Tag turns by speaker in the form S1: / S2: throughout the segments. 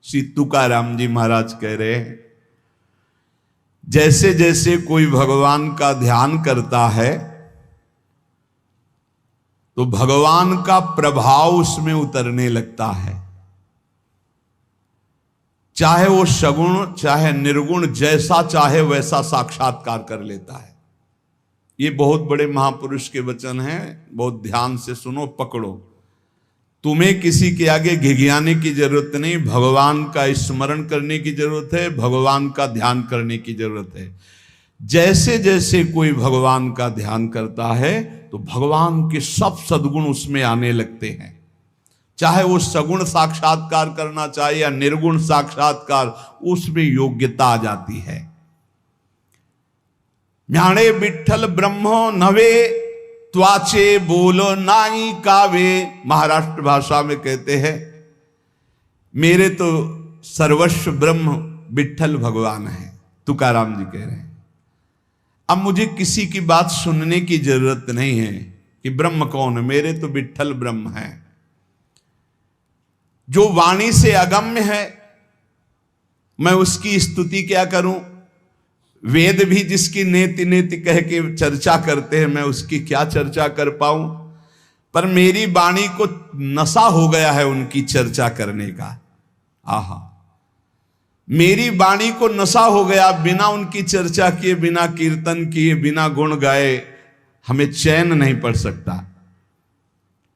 S1: श्री तुकाराम जी महाराज कह रहे हैं, जैसे जैसे कोई भगवान का ध्यान करता है तो भगवान का प्रभाव उसमें उतरने लगता है, चाहे वो सगुण चाहे निर्गुण, जैसा चाहे वैसा साक्षात्कार कर लेता है। ये बहुत बड़े महापुरुष के वचन हैं, बहुत ध्यान से सुनो, पकड़ो। तुम्हें किसी के आगे घिघियाने की जरूरत नहीं, भगवान का स्मरण करने की जरूरत है, भगवान का ध्यान करने की जरूरत है। जैसे जैसे कोई भगवान का ध्यान करता है तो भगवान के सब सद्गुण उसमें आने लगते हैं, चाहे वो सगुण साक्षात्कार करना चाहे या निर्गुण साक्षात्कार, उसमें योग्यता आ जाती है। म्याणे विठ्ठल ब्रह्मो नवे त्वाचे बोलो नाई कावे, महाराष्ट्र भाषा में कहते हैं मेरे तो सर्वस्व ब्रह्म विठ्ठल भगवान है, तुकाराम जी कह रहे हैं। अब मुझे किसी की बात सुनने की जरूरत नहीं है कि ब्रह्म कौन है, मेरे तो विठ्ठल ब्रह्म है। जो वाणी से अगम्य है मैं उसकी स्तुति क्या करूं, वेद भी जिसकी नेति नेति कह के चर्चा करते हैं मैं उसकी क्या चर्चा कर पाऊं। पर मेरी वाणी को नशा हो गया है उनकी चर्चा करने का। आहा, मेरी वाणी को नशा हो गया, बिना उनकी चर्चा किए, बिना कीर्तन किए, बिना गुण गाए हमें चैन नहीं पड़ सकता।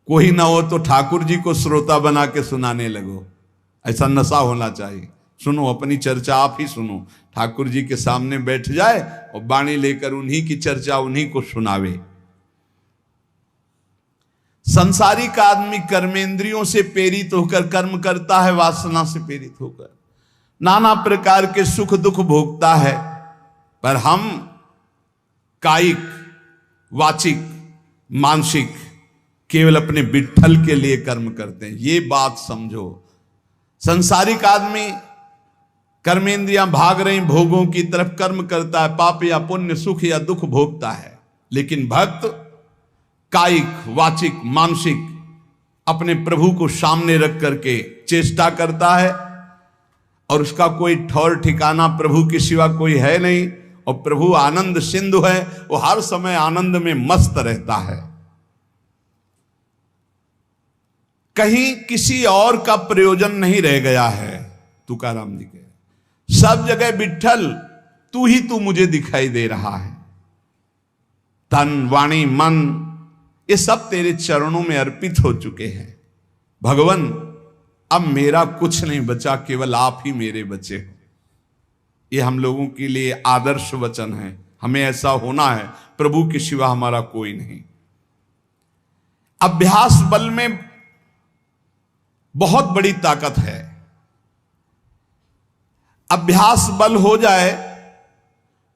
S1: कोई ना हो तो ठाकुर जी को श्रोता बना के सुनाने लगो, ऐसा नशा होना चाहिए। सुनो, अपनी चर्चा आप ही सुनो, ठाकुर जी के सामने बैठ जाए और वाणी लेकर उन्हीं की चर्चा उन्हीं को सुनावे। संसारिक आदमी कर्मेंद्रियों से प्रेरित होकर कर्म करता है, वासना से प्रेरित होकर नाना प्रकार के सुख दुख भोगता है, पर हम कायिक वाचिक मानसिक केवल अपने विठ्ठल के लिए कर्म करते हैं। ये बात समझो। संसारिक आदमी कर्मेंद्रियां भाग रही भोगों की तरफ, कर्म करता है, पाप या पुण्य, सुख या दुख भोगता है। लेकिन भक्त कायिक वाचिक मानसिक अपने प्रभु को सामने रख करके चेष्टा करता है और उसका कोई ठौर ठिकाना प्रभु के सिवा कोई है नहीं। और प्रभु आनंद सिंधु है, वो हर समय आनंद में मस्त रहता है। कहीं किसी और का प्रयोजन नहीं रह गया है। तुकाराम जी के सब जगह विठ्ठल तू ही तू मुझे दिखाई दे रहा है। तन वाणी मन ये सब तेरे चरणों में अर्पित हो चुके हैं। भगवान अब मेरा कुछ नहीं बचा, केवल आप ही मेरे बचे हो। ये हम लोगों के लिए आदर्श वचन है। हमें ऐसा होना है, प्रभु के सिवा हमारा कोई नहीं। अभ्यास बल में बहुत बड़ी ताकत है। अभ्यास बल हो जाए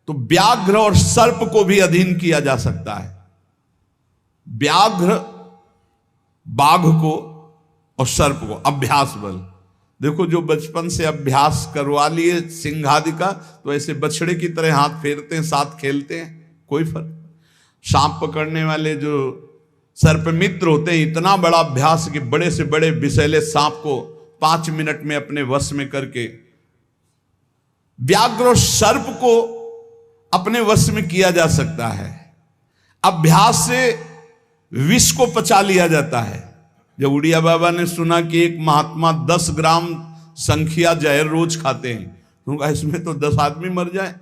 S1: तो व्याघ्र और सर्प को भी अधीन किया जा सकता है। व्याघ्र बाघ को और सर्प को अभ्यास बल। देखो, जो बचपन से अभ्यास करवा लिए सिंहादि का, तो ऐसे बछड़े की तरह हाथ फेरते हैं, साथ खेलते हैं, कोई फर्क। सांप पकड़ने वाले जो सर्प मित्र होते हैं, इतना बड़ा अभ्यास कि बड़े से बड़े विषैले सांप को 5 मिनट में अपने वश में करके, व्याघ्र और सर्प को अपने वश में किया जा सकता है। अभ्यास से विष को पचा लिया जाता है। जब उड़िया बाबा ने सुना कि एक महात्मा 10 ग्राम संख्या जहर रोज खाते हैं, तो उनका इसमें तो 10 आदमी मर जाए,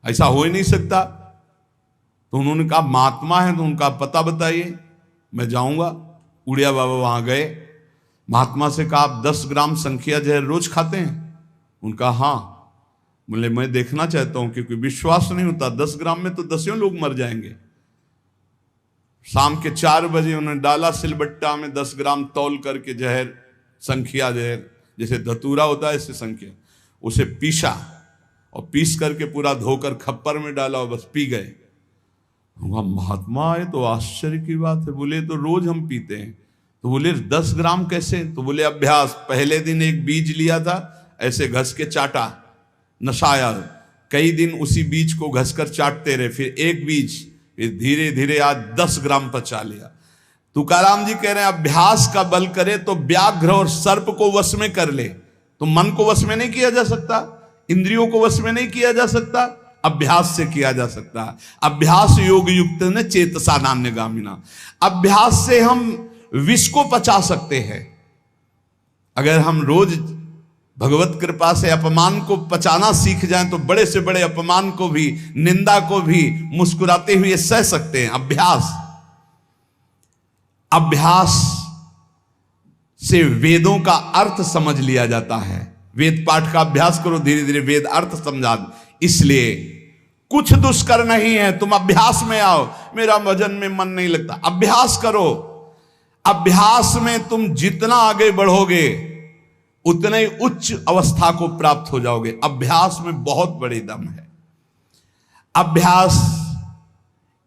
S1: ऐसा हो ही नहीं सकता। तो उन्होंने कहा महात्मा है तो उनका पता बताइए, मैं जाऊंगा। उड़िया बाबा वहां गए, महात्मा से कहा आप 10 ग्राम संख्या जहर रोज खाते हैं? उनका हाँ। बोले मैं देखना चाहता हूं, क्योंकि विश्वास नहीं होता 10 ग्राम में तो 10 लोग मर जाएंगे। शाम के 4 बजे उन्होंने डाला सिलबट्टा में 10 ग्राम तौल करके जहर, संख्या जहर, जैसे धतूरा होता है इससे संख्या, उसे पीसा और पीस करके पूरा धोकर खप्पर में डाला और बस पी गए। महात्मा है तो आश्चर्य की बात है। बोले तो रोज हम पीते हैं। तो बोले 10 ग्राम कैसे? तो बोले अभ्यास। पहले दिन एक बीज लिया था, ऐसे घस के चाटा, नशाया, कई दिन उसी बीज को घसकर चाटते रहे, फिर एक बीज, फिर धीरे धीरे आज 10 ग्राम पचा लिया। तुकाराम जी कह रहे हैं अभ्यास का बल करे तो व्याघ्र और सर्प को वश में कर ले तो मन को वश में नहीं किया जा सकता, इंद्रियों को वश में नहीं किया जा सकता, अभ्यास से किया जा सकता है। अभ्यास योग युक्त न चेतसा नान्यगामिना। अभ्यास से हम विष को पचा सकते हैं। अगर हम रोज भगवत कृपा से अपमान को पचाना सीख जाएं तो बड़े से बड़े अपमान को भी, निंदा को भी मुस्कुराते हुए सह सकते हैं। अभ्यास से वेदों का अर्थ समझ लिया जाता है। वेद पाठ का अभ्यास करो, धीरे धीरे वेद अर्थ समझा। इसलिए कुछ दुष्कर नहीं है, तुम अभ्यास में आओ। मेरा भजन में मन नहीं लगता, अभ्यास करो। अभ्यास में तुम जितना आगे बढ़ोगे उतने ही उच्च अवस्था को प्राप्त हो जाओगे। अभ्यास में बहुत बड़ी दम है। अभ्यास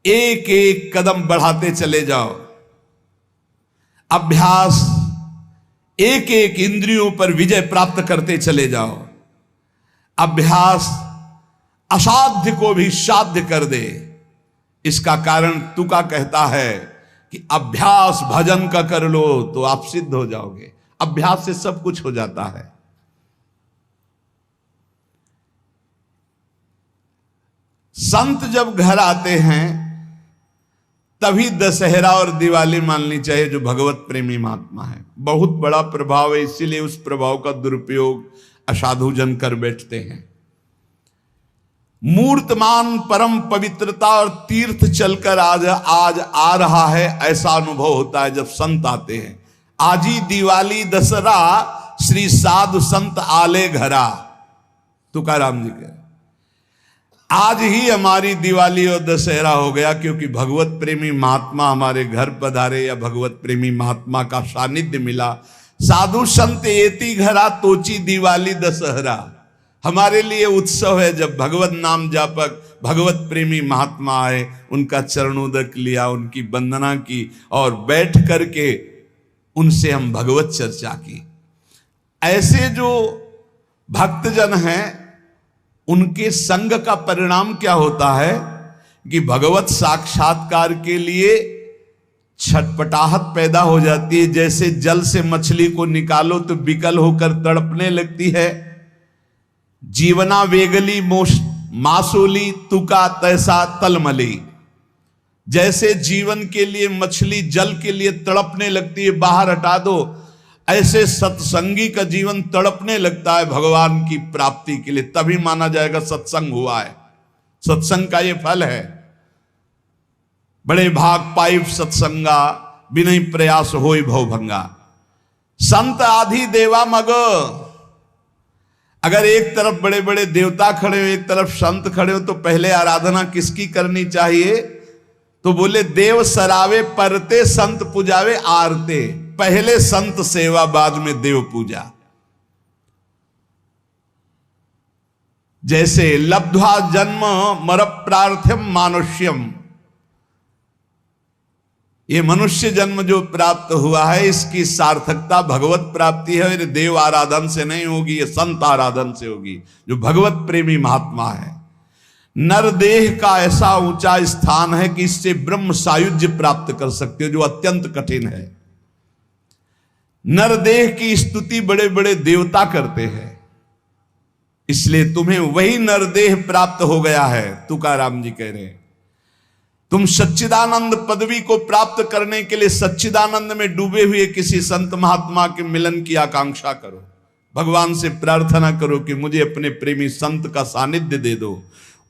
S1: एक एक कदम बढ़ाते चले जाओ। अभ्यास एक एक इंद्रियों पर विजय प्राप्त करते चले जाओ। अभ्यास असाध्य को भी साध्य कर दे। इसका कारण तुका कहता है कि अभ्यास भजन का कर लो तो आप सिद्ध हो जाओगे। अभ्यास से सब कुछ हो जाता है। संत जब घर आते हैं तभी दशहरा और दिवाली माननी चाहिए, जो भगवत प्रेमी महात्मा है। बहुत बड़ा प्रभाव है, इसीलिए उस प्रभाव का दुरुपयोग असाधु जन कर बैठते हैं। मूर्तमान परम पवित्रता और तीर्थ चलकर आज आ रहा है, ऐसा अनुभव होता है जब संत आते हैं। आज ही दिवाली दशहरा श्री साधु संत आले घरा, तुकाराम जी कह, आज ही हमारी दिवाली और दशहरा हो गया, क्योंकि भगवत प्रेमी महात्मा हमारे घर पधारे या भगवत प्रेमी महात्मा का सानिध्य मिला। साधु संत एति घरा तोची दिवाली दशहरा। हमारे लिए उत्सव है जब भगवत नाम जापक भगवत प्रेमी महात्मा आए, उनका चरणोदक लिया, उनकी वंदना की और बैठ करके उनसे हम भगवत चर्चा की। ऐसे जो भक्तजन हैं उनके संग का परिणाम क्या होता है कि भगवत साक्षात्कार के लिए छटपटाहट पैदा हो जाती है। जैसे जल से मछली को निकालो तो विकल होकर तड़पने लगती है। जीवना वेगली मासूली तुका तैसा तलमली। जैसे जीवन के लिए मछली जल के लिए तड़पने लगती है, बाहर हटा दो, ऐसे सत्संगी का जीवन तड़पने लगता है भगवान की प्राप्ति के लिए। तभी माना जाएगा सत्संग हुआ है। सत्संग का ये फल है। बड़े भाग पाइप सत्संगा बिनई प्रयास होई भवभंगा। संत आधि देवा मग। अगर एक तरफ बड़े बड़े देवता खड़े हो, एक तरफ संत खड़े हो, तो पहले आराधना किसकी करनी चाहिए? तो बोले देव सरावे परते संत पूजावे आरते। पहले संत सेवा बाद में देव पूजा। जैसे लब्ध्वा जन्म मर प्रार्थ्यम मानुष्यम, ये मनुष्य जन्म जो प्राप्त हुआ है इसकी सार्थकता भगवत प्राप्ति है। ये देव आराधन से नहीं होगी, ये संत आराधन से होगी, जो भगवत प्रेमी महात्मा है। नरदेह का ऐसा ऊंचा स्थान है कि इससे ब्रह्म सायुज्य प्राप्त कर सकते हो, जो अत्यंत कठिन है। नरदेह की स्तुति बड़े बड़े देवता करते हैं, इसलिए तुम्हें वही नरदेह प्राप्त हो गया है। तुकाराम जी कह रहे हैं तुम सच्चिदानंद पदवी को प्राप्त करने के लिए सच्चिदानंद में डूबे हुए किसी संत महात्मा के मिलन की आकांक्षा करो। भगवान से प्रार्थना करो कि मुझे अपने प्रेमी संत का सानिध्य दे दो।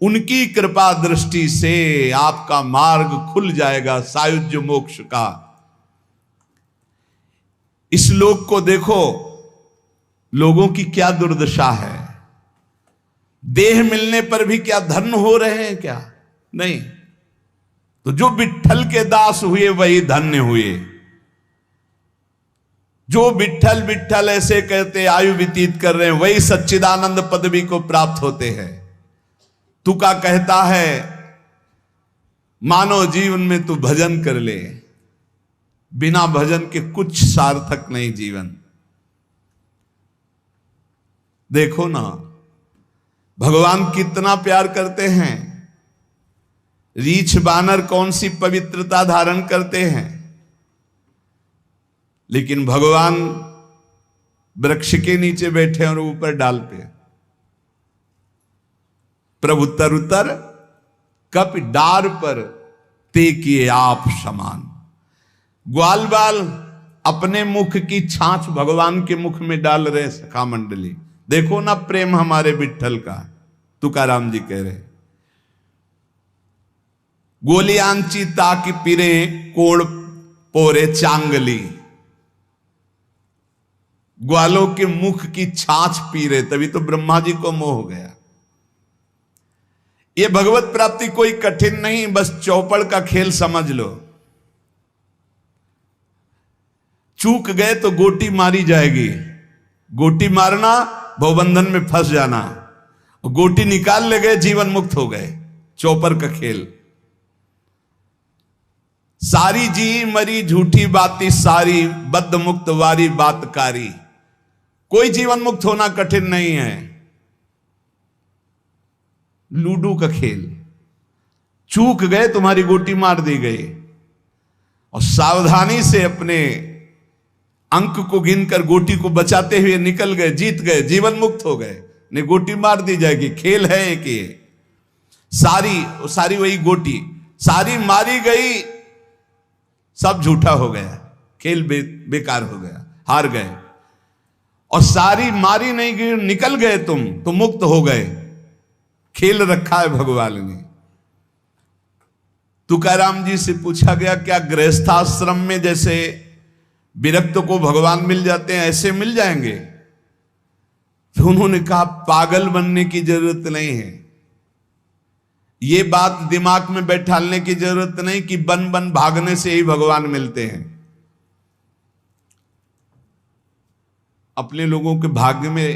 S1: उनकी कृपा दृष्टि से आपका मार्ग खुल जाएगा सायुज्य मोक्ष का। इस लोक को देखो, लोगों की क्या दुर्दशा है। देह मिलने पर भी क्या धन्य हो रहे हैं क्या? नहीं। तो जो विट्ठल के दास हुए वही धन्य हुए। जो विट्ठल विट्ठल ऐसे कहते आयु व्यतीत कर रहे हैं वही सच्चिदानंद पदवी को प्राप्त होते हैं। तुका कहता है मानव जीवन में तू भजन कर ले, बिना भजन के कुछ सार्थक नहीं जीवन। देखो ना भगवान कितना प्यार करते हैं। रीछ बानर कौन सी पवित्रता धारण करते हैं, लेकिन भगवान वृक्ष के नीचे बैठे और ऊपर डाल पे। प्रभु तर उतर कप डार पर ते किए आप समान। ग्वाल बाल अपने मुख की छाछ भगवान के मुख में डाल रहे सखा मंडली। देखो ना प्रेम हमारे विठ्ठल का। तुकाराम जी कह रहे गोलियांची ताकि पीरे कोड़ पोरे चांगली। ग्वालों के मुख की छाछ पी रहे, तभी तो ब्रह्मा जी को मोह हो गया। ये भगवत प्राप्ति कोई कठिन नहीं, बस चौपड़ का खेल समझ लो। चूक गए तो गोटी मारी जाएगी। गोटी मारना भवबंधन में फंस जाना, और गोटी निकाल ले गए जीवन मुक्त हो गए। चौपड़ का खेल। सारी जी मरी झूठी बाती सारी, बद्ध मुक्त वारी बातकारी। कोई जीवन मुक्त होना कठिन नहीं है। लूडो का खेल। चूक गए तुम्हारी गोटी मार दी गई, और सावधानी से अपने अंक को गिनकर गोटी को बचाते हुए निकल गए, जीत गए, जीवन मुक्त हो गए। ने गोटी मार दी जाएगी, खेल है एक ये। सारी वही गोटी, सारी मारी गई, सब झूठा हो गया, खेल बेकार हो गया, हार गए। और सारी मारी नहीं गई, निकल गए तुम तो मुक्त हो गए। खेल रखा है भगवान ने। तुकाराम जी से पूछा गया क्या गृहस्थाश्रम में जैसे विरक्त को भगवान मिल जाते हैं ऐसे मिल जाएंगे? तो उन्होंने कहा पागल बनने की जरूरत नहीं है। ये बात दिमाग में बैठालने की जरूरत नहीं कि बन बन भागने से ही भगवान मिलते हैं। अपने लोगों के भाग्य में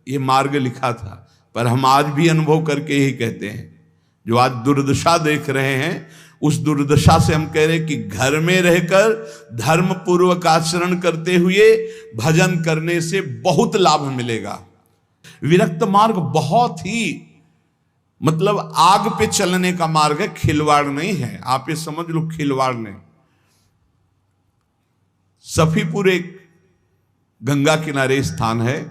S1: ये मार्ग लिखा था, पर हम आज भी अनुभव करके यही कहते हैं। जो आज दुर्दशा देख रहे हैं, उस दुर्दशा से हम कह रहे हैं कि घर में रहकर धर्म पूर्वक आचरण करते हुए भजन करने से बहुत लाभ मिलेगा। विरक्त मार्ग बहुत ही मतलब आग पे चलने का मार्ग है, खिलवाड़ नहीं है। आप ये समझ लो, खिलवाड़ नहीं। सफीपुर एक गंगा किनारे स्थान है,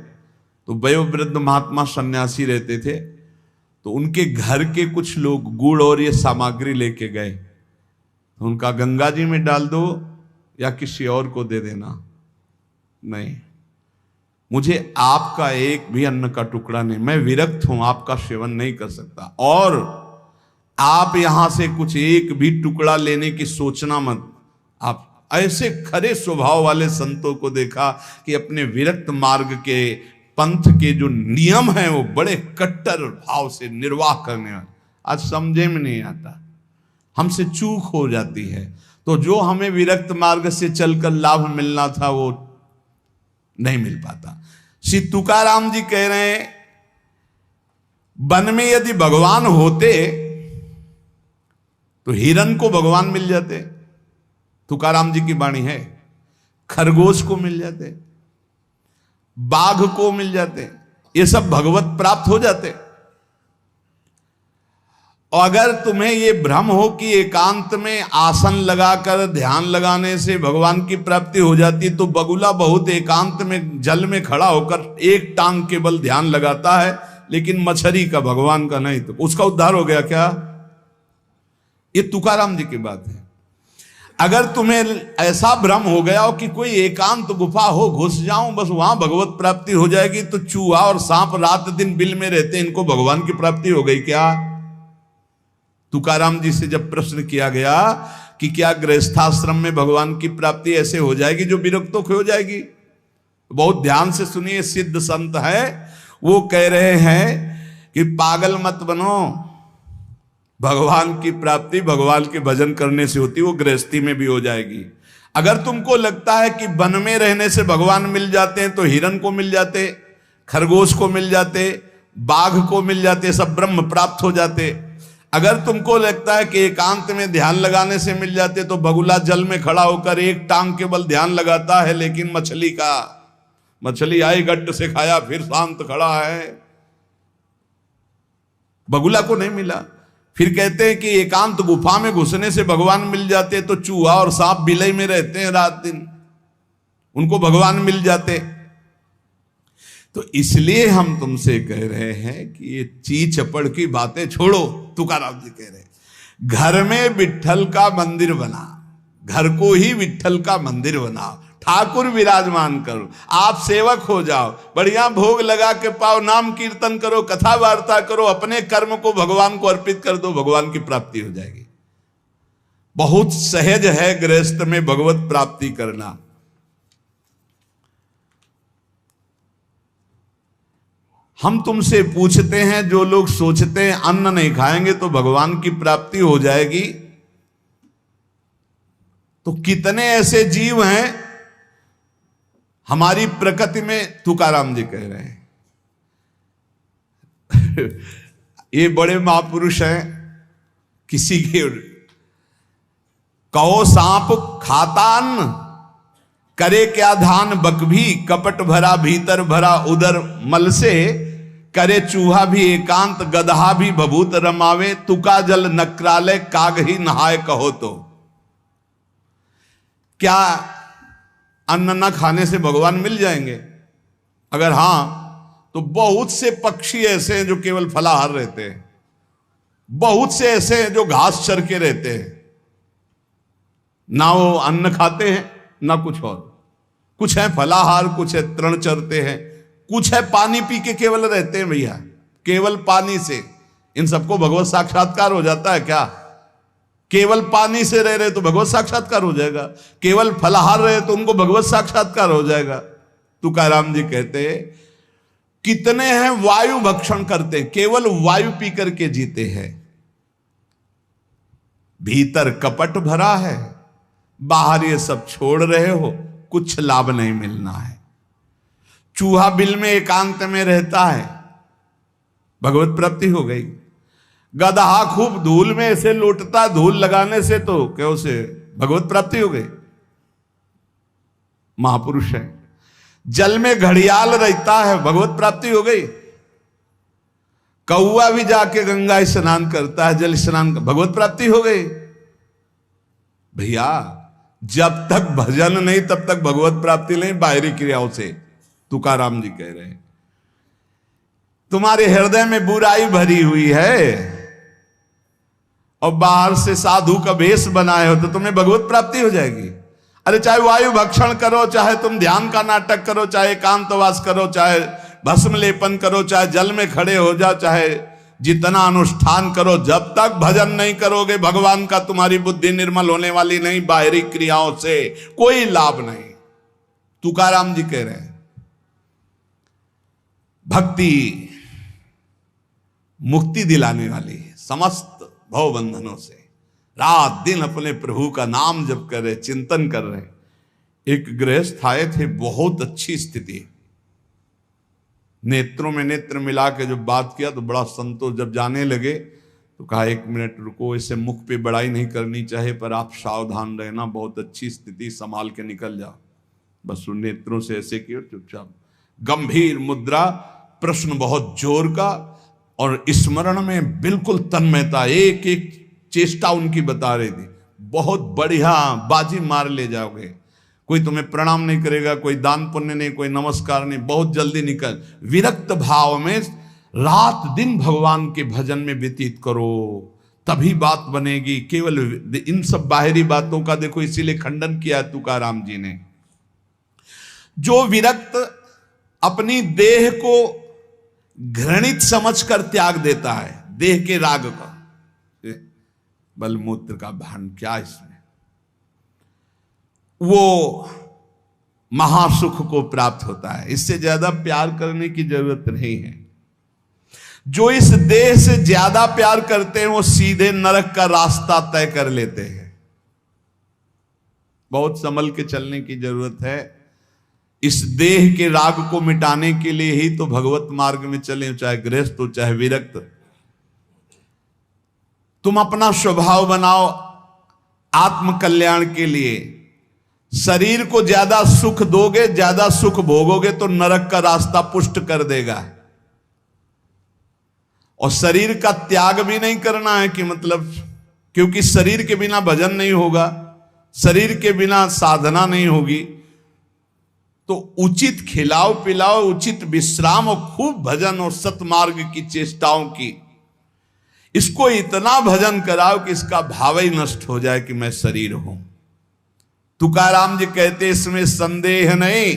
S1: तो वयोवृद्ध महात्मा सन्यासी रहते थे। तो उनके घर के कुछ लोग गुड़ और ये सामग्री लेके गए, तो उनका गंगा जी में डाल दो या किसी और को दे देना। नहीं, मुझे आपका एक भी अन्न का टुकड़ा नहीं, मैं विरक्त हूं, आपका सेवन नहीं कर सकता। और आप यहां से कुछ एक भी टुकड़ा लेने की सोचना मत। आप ऐसे खरे स्वभाव वाले संतों को देखा कि अपने विरक्त मार्ग के पंथ के जो नियम हैं वो बड़े कट्टर भाव से निर्वाह करने वाले। आज समझे में नहीं आता, हमसे चूक हो जाती है। तो जो हमें विरक्त मार्ग से चलकर लाभ मिलना था वो नहीं मिल पाता। श्री तुकाराम जी कह रहे हैं वन में यदि भगवान होते तो हिरण को भगवान मिल जाते। तुकाराम जी की वाणी है। खरगोश को मिल जाते, बाघ को मिल जाते, ये सब भगवत प्राप्त हो जाते। और अगर तुम्हें ये भ्रम हो कि एकांत में आसन लगाकर ध्यान लगाने से भगवान की प्राप्ति हो जाती, तो बगुला बहुत एकांत में जल में खड़ा होकर एक टांग केवल ध्यान लगाता है, लेकिन मछली का भगवान का नहीं, तो उसका उद्धार हो गया क्या? ये तुकाराम जी की बात है। अगर तुम्हें ऐसा भ्रम हो गया हो कि कोई एकांत गुफा हो, घुस जाऊं बस वहां भगवत प्राप्ति हो जाएगी, तो चूहा और सांप रात दिन बिल में रहते, इनको भगवान की प्राप्ति हो गई क्या? तुकाराम जी से जब प्रश्न किया गया कि क्या गृहस्थाश्रम में भगवान की प्राप्ति ऐसे हो जाएगी जो विरक्तों की हो जाएगी, बहुत ध्यान से सुनिए। सिद्ध संत है, वो कह रहे हैं कि पागल मत बनो, भगवान की प्राप्ति भगवान के भजन करने से होती, वो गृहस्थी में भी हो जाएगी। अगर तुमको लगता है कि वन में रहने से भगवान मिल जाते हैं, तो हिरण को मिल जाते, खरगोश को मिल जाते, बाघ को मिल जाते, सब ब्रह्म प्राप्त हो जाते। अगर तुमको लगता है कि एकांत में ध्यान लगाने से मिल जाते, तो बगुला जल में खड़ा होकर एक टांग केवल ध्यान लगाता है, लेकिन मछली आई गट्ट से खाया फिर शांत खड़ा है, बगुला को नहीं मिला। फिर कहते हैं कि एकांत गुफा में घुसने से भगवान मिल जाते, तो चूहा और सांप बिलई में रहते हैं रात दिन, उनको भगवान मिल जाते। तो इसलिए हम तुमसे कह रहे हैं कि ये ची चपड़ की बातें छोड़ो। तुकाराम जी कह रहे हैं घर में विट्ठल का मंदिर बना, घर को ही विट्ठल का मंदिर बनाओ, ठाकुर विराजमान करो, आप सेवक हो जाओ, बढ़िया भोग लगा के पाओ, नाम कीर्तन करो, कथा वार्ता करो, अपने कर्म को भगवान को अर्पित कर दो, भगवान की प्राप्ति हो जाएगी। बहुत सहज है गृहस्थ में भगवत प्राप्ति करना। हम तुमसे पूछते हैं, जो लोग सोचते हैं अन्न नहीं खाएंगे तो भगवान की प्राप्ति हो जाएगी, तो कितने ऐसे जीव हैं हमारी प्रकृति में। तुकाराम जी कह रहे हैं ये बड़े महापुरुष हैं, किसी के कहो सांप खातान करे क्या धान बकभी, कपट भरा भीतर भरा उदर मल से, करे चूहा भी एकांत गदहा भी भभूत रमावे, तुका जल नक्राले काग ही नहाए कहो तो। क्या अन्न न खाने से भगवान मिल जाएंगे? अगर हां तो बहुत से पक्षी ऐसे हैं जो केवल फलाहार रहते हैं, बहुत से ऐसे हैं जो घास चर के रहते हैं, ना वो अन्न खाते हैं ना कुछ और। कुछ है फलाहार, कुछ है तृण चरते हैं, कुछ है पानी पी के केवल रहते हैं भैया, केवल पानी से। इन सबको भगवत साक्षात्कार हो जाता है क्या? केवल पानी से रह रहे तो भगवत साक्षात्कार हो जाएगा, केवल फलाहार रहे तो उनको भगवत साक्षात्कार हो जाएगा। तुकाराम जी कहते हैं कितने हैं वायु भक्षण करते हैं, केवल वायु पी करके जीते हैं, भीतर कपट भरा है, बाहर ये सब छोड़ रहे हो, कुछ लाभ नहीं मिलना है। चूहा बिल में एकांत में रहता है, भगवत प्राप्ति हो गई। गदहा खूब धूल में ऐसे लौटता, धूल लगाने से तो क्या उसे भगवत प्राप्ति हो गई, महापुरुष है। जल में घड़ियाल रहता है, भगवत प्राप्ति हो गई। कौआ भी जाके गंगा स्नान करता है, जल स्नान, भगवत प्राप्ति हो गई। भैया जब तक भजन नहीं तब तक भगवत प्राप्ति नहीं, बाहरी क्रियाओं से। तुकाराम जी कह रहे हैं तुम्हारे हृदय में बुराई भरी हुई है और बाहर से साधु का वेश बनाए हो तो तुम्हें भगवत प्राप्ति हो जाएगी। अरे चाहे वायु भक्षण करो, चाहे तुम ध्यान का नाटक करो, चाहे एकांतवास करो, चाहे भस्म लेपन करो, चाहे जल में खड़े हो जाओ, चाहे जितना अनुष्ठान करो, जब तक भजन नहीं करोगे भगवान का तुम्हारी बुद्धि निर्मल होने वाली नहीं, बाहरी क्रियाओं से कोई लाभ नहीं। तुकाराम जी कह रहे हैं भक्ति मुक्ति दिलाने वाली है समस्त भव बंधनों से। रात दिन अपने प्रभु का नाम जप कर रहे, चिंतन कर रहे। एक गृहस्थ आए थे, बहुत अच्छी स्थिति, नेत्रों में नेत्र मिला के जब बात किया तो बड़ा संतोष। जब जाने लगे तो कहा 1 मिनट रुको, इसे मुख पे बड़ाई नहीं करनी चाहिए, पर आप सावधान रहना, बहुत अच्छी स्थिति, संभाल के निकल जाओ। बस उन नेत्रों से ऐसे किया, चुपचाप गंभीर मुद्रा, प्रश्न बहुत जोर का, और स्मरण में बिल्कुल तन्मयता, एक एक चेष्टा उनकी बता रही थी। बहुत बढ़िया, बाजी मार ले जाओगे, कोई तुम्हें प्रणाम नहीं करेगा, कोई दान पुण्य नहीं, कोई नमस्कार नहीं, बहुत जल्दी निकल। विरक्त भाव में रात दिन भगवान के भजन में व्यतीत करो, तभी बात बनेगी। केवल इन सब बाहरी बातों का देखो इसीलिए खंडन किया है तुकाराम जी ने। जो विरक्त अपनी देह को घृणित समझकर त्याग देता है, देह के राग का, बलमूत्र का भान क्या इसमें, वो महासुख को प्राप्त होता है। इससे ज्यादा प्यार करने की जरूरत नहीं है। जो इस देह से ज्यादा प्यार करते हैं वो सीधे नरक का रास्ता तय कर लेते हैं। बहुत संभल के चलने की जरूरत है। इस देह के राग को मिटाने के लिए ही तो भगवत मार्ग में चले, चाहे गृहस्थ हो चाहे विरक्त। तुम अपना स्वभाव बनाओ आत्म कल्याण के लिए। शरीर को ज्यादा सुख दोगे, ज्यादा सुख भोगोगे तो नरक का रास्ता पुष्ट कर देगा। और शरीर का त्याग भी नहीं करना है कि मतलब, क्योंकि शरीर के बिना भजन नहीं होगा, शरीर के बिना साधना नहीं होगी। तो उचित खिलाओ पिलाओ, उचित विश्राम और खूब भजन और सतमार्ग की चेष्टाओं की। इसको इतना भजन कराओ कि इसका भाव ही नष्ट हो जाए कि मैं शरीर हूं। तुकाराम जी कहते इसमें संदेह नहीं,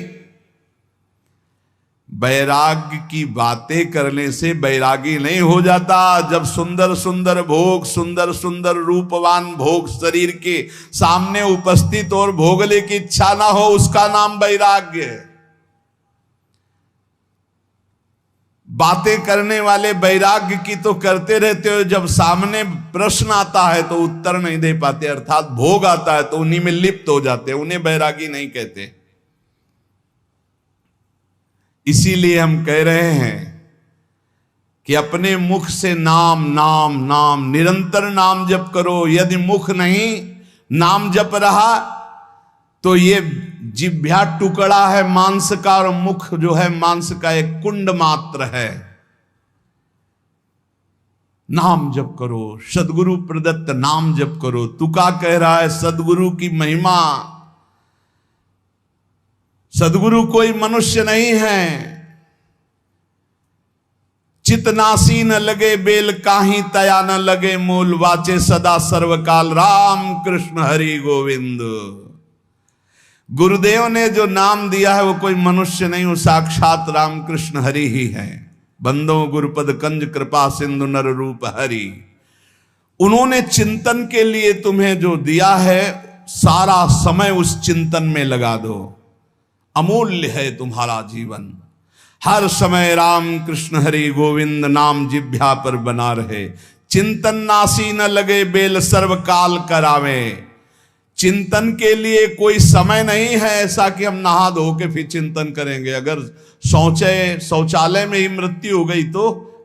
S1: वैराग्य की बातें करने से वैरागी नहीं हो जाता। जब सुंदर सुंदर भोग, सुंदर सुंदर रूपवान भोग शरीर के सामने उपस्थित और भोगने की इच्छा ना हो, उसका नाम वैराग्य है। बातें करने वाले वैराग्य की तो करते रहते हो, जब सामने प्रश्न आता है तो उत्तर नहीं दे पाते, अर्थात भोग आता है तो उन्हीं में लिप्त हो जाते, उन्हें वैरागी नहीं कहते। इसीलिए हम कह रहे हैं कि अपने मुख से नाम नाम नाम, निरंतर नाम जप करो। यदि मुख नहीं नाम जप रहा तो ये जिह्वा टुकड़ा है मांस का, और मुख जो है मांस का एक कुंड मात्र है। नाम जप करो, सदगुरु प्रदत्त नाम जप करो। तुका कह रहा है सदगुरु की महिमा। सदगुरु कोई मनुष्य नहीं है। चितनासी न लगे बेल काही, तया न लगे मूल, वाचे सदा सर्वकाल राम कृष्ण हरि गोविंद। गुरुदेव ने जो नाम दिया है वो कोई मनुष्य नहीं, वो साक्षात राम कृष्ण हरि ही है। बंदो गुरुपद कंज कृपा सिंधु नर रूप हरि। उन्होंने चिंतन के लिए तुम्हें जो दिया है, सारा समय उस चिंतन में लगा दो। अमूल्य है तुम्हारा जीवन। हर समय राम कृष्ण हरि गोविंद नाम जिह्वा पर बना रहे। चिंतन नासी न लगे बेल, सर्वकाल करावे। चिंतन के लिए कोई समय नहीं है ऐसा कि हम नहा धो के फिर चिंतन करेंगे। अगर शौचालय में ही मृत्यु हो गई तो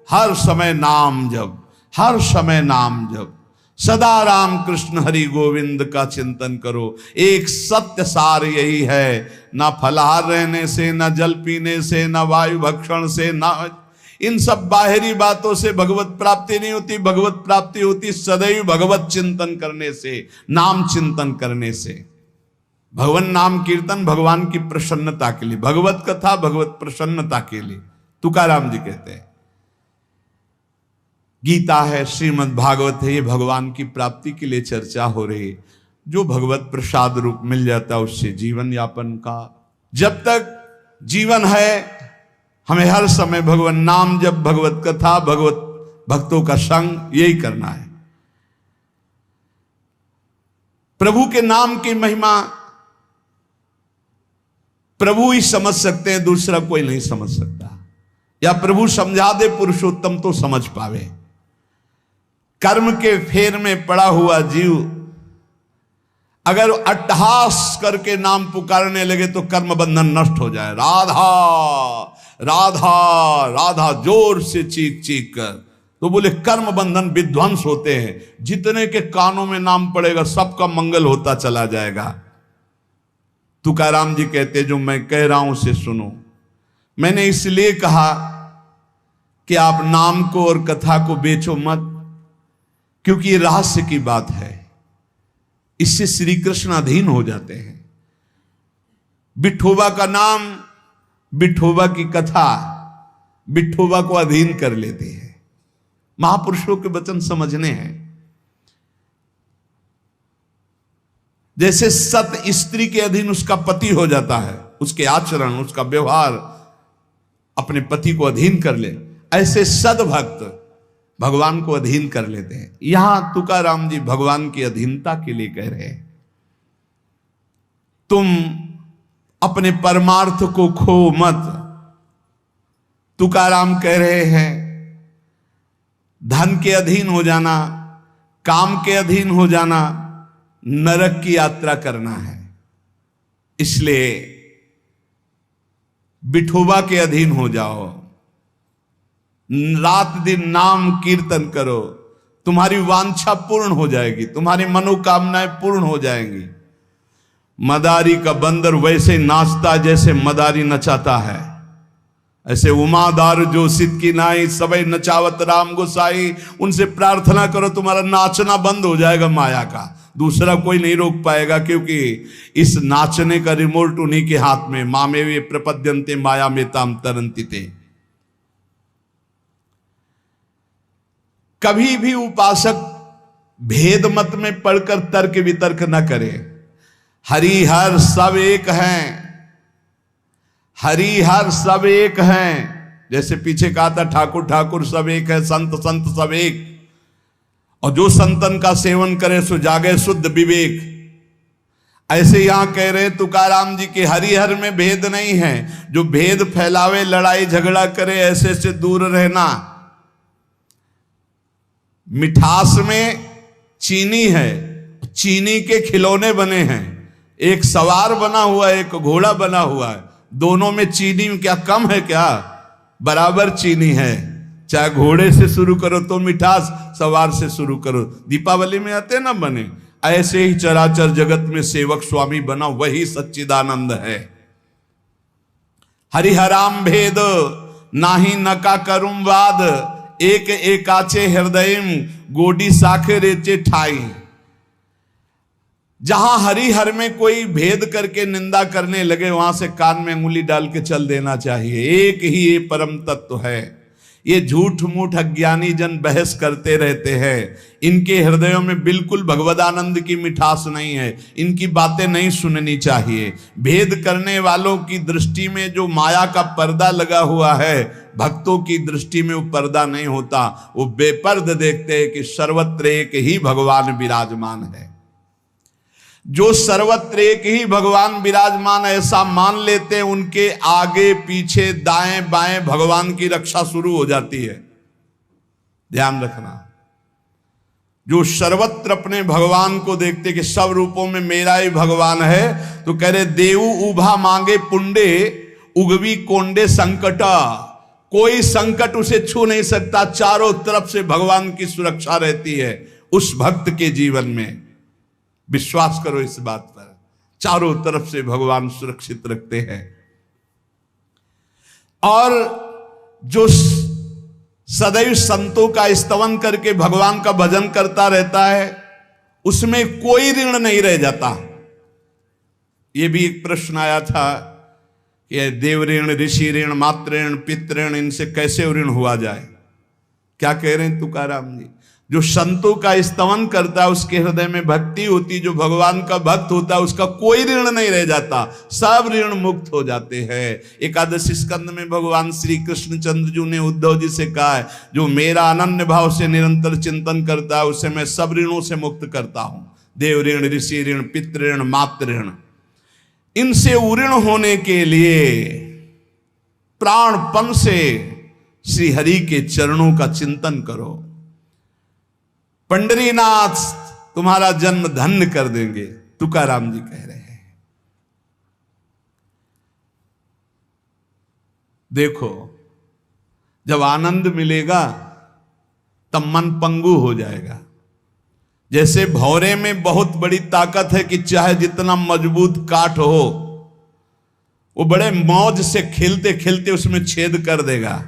S1: हर समय नाम जप, हर समय नाम जप। सदा राम कृष्ण हरि गोविंद का चिंतन करो। एक सत्य सार यही है, ना फलाहार रहने से, ना जल पीने से, ना वायु भक्षण से, ना इन सब बाहरी बातों से भगवत प्राप्ति नहीं होती। भगवत प्राप्ति होती सदैव भगवत चिंतन करने से, नाम चिंतन करने से। भगवान नाम कीर्तन भगवान की प्रसन्नता के लिए, भगवत कथा भगवत प्रसन्नता के लिए। तुकाराम जी कहते हैं गीता है, श्रीमद् भागवत है, ये भगवान की प्राप्ति के लिए चर्चा हो रही है। जो भगवत प्रसाद रूप मिल जाता है उससे जीवन यापन का। जब तक जीवन है हमें हर समय भगवान नाम जप, भगवत कथा, भगवत भक्तों का संग, यही करना है। प्रभु के नाम की महिमा प्रभु ही समझ सकते हैं, दूसरा कोई नहीं समझ सकता। या प्रभु समझा दे पुरुषोत्तम तो समझ पावे। कर्म के फेर में पड़ा हुआ जीव अगर अट्टहास करके नाम पुकारने लगे तो कर्म बंधन नष्ट हो जाए। राधा राधा राधा जोर से चीख चीख कर, तो बोले कर्म बंधन विध्वंस होते हैं। जितने के कानों में नाम पड़ेगा सबका मंगल होता चला जाएगा। तुकाराम जी कहते जो मैं कह रहा हूं उसे सुनो। मैंने इसलिए कहा कि आप नाम को और कथा को बेचो मत, क्योंकि ये रहस्य की बात है। इससे श्री कृष्ण अधीन हो जाते हैं। विठोबा का नाम, विठोबा की कथा विठोबा को अधीन कर लेते हैं। महापुरुषों के वचन समझने हैं। जैसे सत स्त्री के अधीन उसका पति हो जाता है, उसके आचरण, उसका व्यवहार अपने पति को अधीन कर ले, ऐसे सद्भक्त भगवान को अधीन कर लेते हैं। यहां तुकाराम जी भगवान की अधीनता के लिए कह रहे हैं। तुम अपने परमार्थ को खो मत। तुकाराम कह रहे हैं धन के अधीन हो जाना, काम के अधीन हो जाना, नरक की यात्रा करना है। इसलिए विठोबा के अधीन हो जाओ। रात दिन नाम कीर्तन करो, तुम्हारी वांछा पूर्ण हो जाएगी, तुम्हारी मनोकामनाएं पूर्ण हो जाएंगी। मदारी का बंदर वैसे नाचता जैसे मदारी नचाता है, ऐसे उमादार जो सिद्ध की नाई सबई नचावत राम गोसाई। उनसे प्रार्थना करो, तुम्हारा नाचना बंद हो जाएगा माया का। दूसरा कोई नहीं रोक पाएगा, क्योंकि इस नाचने का रिमोट उन्हीं के हाथ में। मामे वे प्रपद्यन्ते माया में ताम तरंती थे। कभी भी उपासक भेद मत में पढ़कर तर्क वितर्क न करे। हरि हर सब एक हैं, हरि हर सब एक हैं। जैसे पीछे कहा था ठाकुर ठाकुर सब एक है, संत संत सब एक, और जो संतन का सेवन करे सो जागे शुद्ध विवेक। ऐसे यहां कह रहे तुकाराम जी के हरिहर में भेद नहीं है। जो भेद फैलावे, लड़ाई झगड़ा करे, ऐसे से दूर रहना। मिठास में चीनी है, चीनी के खिलौने बने हैं। एक सवार बना हुआ है, एक घोड़ा बना हुआ है। दोनों में चीनी क्या कम है क्या? बराबर चीनी है। चाहे घोड़े से शुरू करो तो मिठास, सवार से शुरू करो। दीपावली में आते ना बने, ऐसे ही चराचर जगत में सेवक स्वामी बना वही सच्चिदानंद है। हरिहराम भेद नाही नका करुम वाद, एक एकाचे हृदयम गोडी साखे रेचे ठाई। जहां हरिहर में कोई भेद करके निंदा करने लगे, वहां से कान में अंगुली डाल के चल देना चाहिए। एक ही ये परम तत्व है। ये झूठ मूठ अज्ञानी जन बहस करते रहते हैं। इनके हृदयों में बिल्कुल भगवदानंद की मिठास नहीं है। इनकी बातें नहीं सुननी चाहिए। भेद करने वालों की दृष्टि में जो माया का पर्दा लगा हुआ है, भक्तों की दृष्टि में वो पर्दा नहीं होता। वो बेपर्द देखते हैं कि सर्वत्र एक ही भगवान विराजमान है। जो सर्वत्र एक ही भगवान विराजमान ऐसा मान लेते हैं, उनके आगे पीछे दाएं बाएं भगवान की रक्षा शुरू हो जाती है। ध्यान रखना। जो सर्वत्र अपने भगवान को देखते कि सब रूपों में मेरा ही भगवान है, तो कह रहे देवु उभा मांगे पुंडे उगवी कोंडे संकटा। कोई संकट उसे छू नहीं सकता। चारों तरफ से भगवान की सुरक्षा रहती है उस भक्त के जीवन में। विश्वास करो इस बात पर। चारों तरफ से भगवान सुरक्षित रखते हैं। और जो सदैव संतों का स्तवन करके भगवान का भजन करता रहता है, उसमें कोई ऋण नहीं रह जाता। यह भी एक प्रश्न आया था कि देव ऋण, ऋषि ऋण, मातृ ऋण, पितृ ऋण, इनसे कैसे ऋण हुआ जाए। क्या कह रहे हैं तुकाराम जी? जो संतों का स्तवन करता है, उसके हृदय में भक्ति होती, जो भगवान का भक्त होता है, उसका कोई ऋण नहीं रह जाता। सब ऋण मुक्त हो जाते हैं। एकादशी स्कंद में भगवान श्री कृष्ण चंद्र जी ने उद्धव जी से कहा है, जो मेरा अनन्य भाव से निरंतर चिंतन करता है, उसे मैं सब ऋणों से मुक्त करता हूं। देव ऋण, ऋषि ऋण, पितृ ऋण, मातृ ऋण, इनसे उऋण होने के लिए प्राणपन से श्री हरि के चरणों का चिंतन करो। पंडरीनाथ तुम्हारा जन्म धन्य कर देंगे, तुकाराम जी कह रहे हैं। देखो, जब आनंद मिलेगा तब मन पंगु हो जाएगा। जैसे भौरे में बहुत बड़ी ताकत है कि चाहे जितना मजबूत काठ हो, वो बड़े मौज से खेलते खेलते उसमें छेद कर देगा।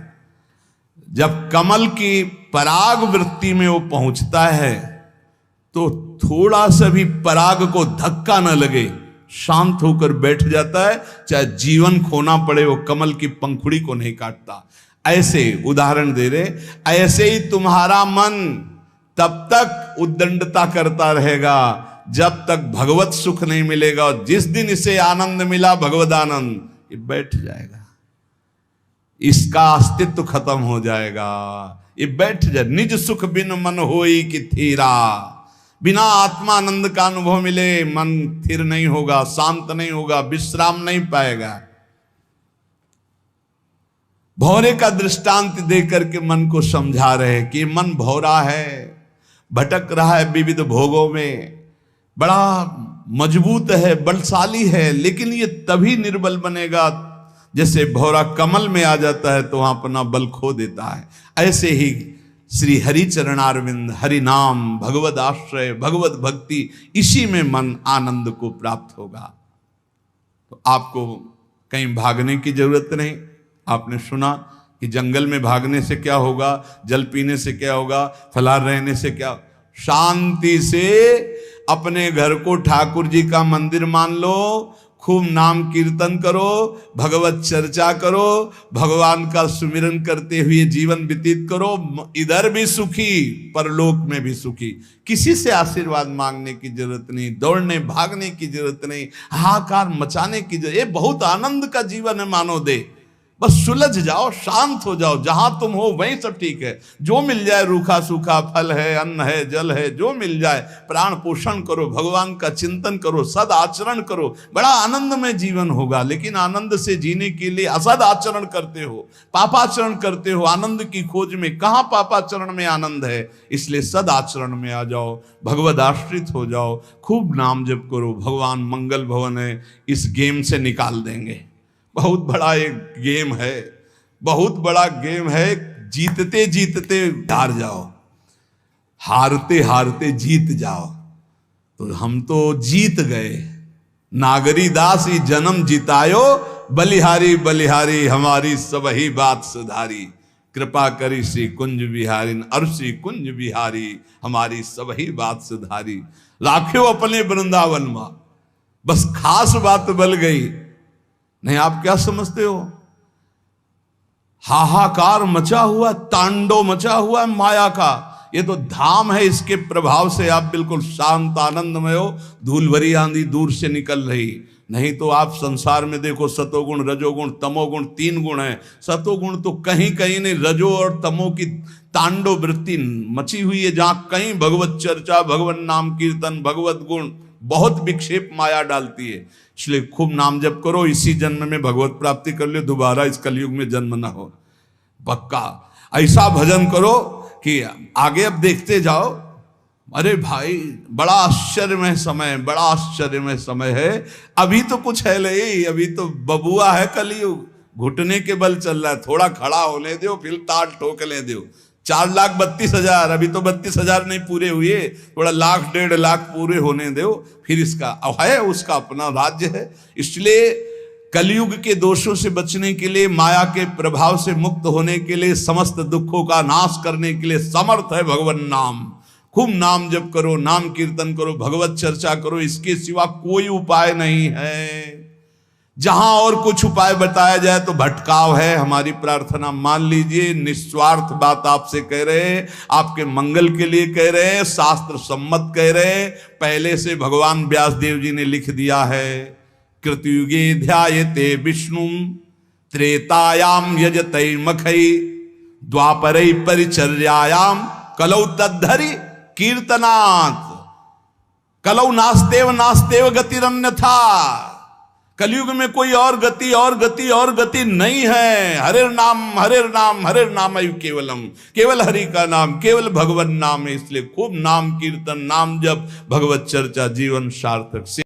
S1: जब कमल की पराग वृत्ति में वो पहुंचता है, तो थोड़ा सा भी पराग को धक्का न लगे, शांत होकर बैठ जाता है। चाहे जीवन खोना पड़े, वो कमल की पंखुड़ी को नहीं काटता। ऐसे उदाहरण दे रहे, ऐसे ही तुम्हारा मन तब तक उद्दंडता करता रहेगा जब तक भगवत सुख नहीं मिलेगा। और जिस दिन इसे आनंद मिला, भगवद आनंद, ये बैठ जाएगा, इसका अस्तित्व खत्म हो जाएगा। ये बैठ जाए। निज सुख बिन मन होई कि थीरा। बिना आत्मानंद का अनुभव मिले मन स्थिर नहीं होगा, शांत नहीं होगा, विश्राम नहीं पाएगा। भौरे का दृष्टांत देकर के मन को समझा रहे कि मन भौरा है, भटक रहा है विविध भोगों में, बड़ा मजबूत है, बलशाली है, लेकिन ये तभी निर्बल बनेगा जैसे भौरा कमल में आ जाता है तो वहां अपना बल खो देता है। ऐसे ही श्री हरि चरणारविंद, हरि नाम, भगवद आश्रय, भगवत भक्ति, इसी में मन आनंद को प्राप्त होगा। तो आपको कहीं भागने की जरूरत नहीं। आपने सुना कि जंगल में भागने से क्या होगा, जल पीने से क्या होगा, फलाहार रहने से क्या। शांति से अपने घर को ठाकुर जी का मंदिर मान लो, खूब नाम कीर्तन करो, भगवत चर्चा करो, भगवान का सुमिरन करते हुए जीवन व्यतीत करो। इधर भी सुखी, परलोक में भी सुखी। किसी से आशीर्वाद मांगने की जरूरत नहीं, दौड़ने भागने की जरूरत नहीं, हाहाकार मचाने की जरूरत। ये बहुत आनंद का जीवन है मानो दे। बस सुलझ जाओ, शांत हो जाओ, जहां तुम हो वहीं सब ठीक है। जो मिल जाए, रूखा सूखा फल है, अन्न है, जल है, जो मिल जाए प्राण पोषण करो, भगवान का चिंतन करो, सद आचरण करो, बड़ा आनंद में जीवन होगा। लेकिन आनंद से जीने के लिए असद आचरण करते हो, पापाचरण करते हो, आनंद की खोज में। कहाँ पापाचरण में आनंद है? इसलिए सद आचरण में आ जाओ, भगवद आश्रित हो जाओ, खूब नाम जप करो। भगवान मंगल भवन है, इस गेम से निकाल देंगे। बहुत बड़ा एक गेम है, बहुत बड़ा गेम है। जीतते जीतते हार जाओ, हारते हारते जीत जाओ। तो हम तो जीत गए। नागरी दास ही जन्म जितायो, बलिहारी बलिहारी हमारी सबही बात सुधारी। कृपा करी श्री कुंज बिहारी, अरसी कुंज बिहारी हमारी सबही बात सुधारी। राख्यो अपने वृंदावन मां, बस खास बात बल गई। नहीं, आप क्या समझते हो? हाहाकार मचा हुआ, तांडव मचा हुआ है माया का। ये तो धाम है, इसके प्रभाव से आप बिल्कुल शांत आनंदमय हो। धूल भरी आंधी दूर से निकल रही। नहीं तो आप संसार में देखो, सतोगुण रजोगुण तमोगुण 3 गुण है। सतोगुण तो कहीं कहीं नहीं, रजो और तमो की तांडव वृत्ति मची हुई है। जहां कहीं भगवत चर्चा, भगवत नाम कीर्तन, भगवत गुण, बहुत विक्षेप माया डालती है। इसलिए खूब नाम जप करो, इसी जन्म में भगवत प्राप्ति कर लो, दोबारा इस कलयुग में जन्म ना हो। पक्का ऐसा भजन करो कि आगे अब देखते जाओ। अरे भाई, बड़ा आश्चर्यमय समय, बड़ा आश्चर्यमय समय है। अभी तो कुछ है नहीं, अभी तो बबुआ है कलयुग, घुटने के बल चल रहा है। थोड़ा खड़ा होने दो, फिर ताल ठोकने दो। 4,32,000, अभी तो 32,000 नहीं पूरे हुए, थोड़ा 1,00,000 1,50,000 पूरे होने दो, फिर इसका है, उसका अपना राज्य है। इसलिए कलयुग के दोषों से बचने के लिए, माया के प्रभाव से मुक्त होने के लिए, समस्त दुखों का नाश करने के लिए समर्थ है भगवान नाम। खूब नाम जप करो, नाम कीर्तन करो, भगवत चर्चा करो। इसके सिवा कोई उपाय नहीं है। जहां और कुछ उपाय बताया जाए तो भटकाव है। हमारी प्रार्थना मान लीजिए, निस्वार्थ बात आपसे कह रहे हैं, आपके मंगल के लिए कह रहे हैं, शास्त्र सम्मत कह रहे हैं। पहले से भगवान व्यासदेव जी ने लिख दिया है, कृतयुगे ध्यायते विष्णु त्रेतायाम यजतै मखै द्वापरै परिचर्यायाम कलौ तद्धरि कीर्तनात्। कलौ नास्तेव नास्तेव गतिरन्यथा। कलयुग में कोई और गति और गति और गति नहीं है। हरे नाम हरे नाम हरे नाम केवलम, केवल हरि का नाम, केवल भगवत नाम है। इसलिए खूब नाम कीर्तन, नाम जप, भगवत चर्चा, जीवन सार्थक।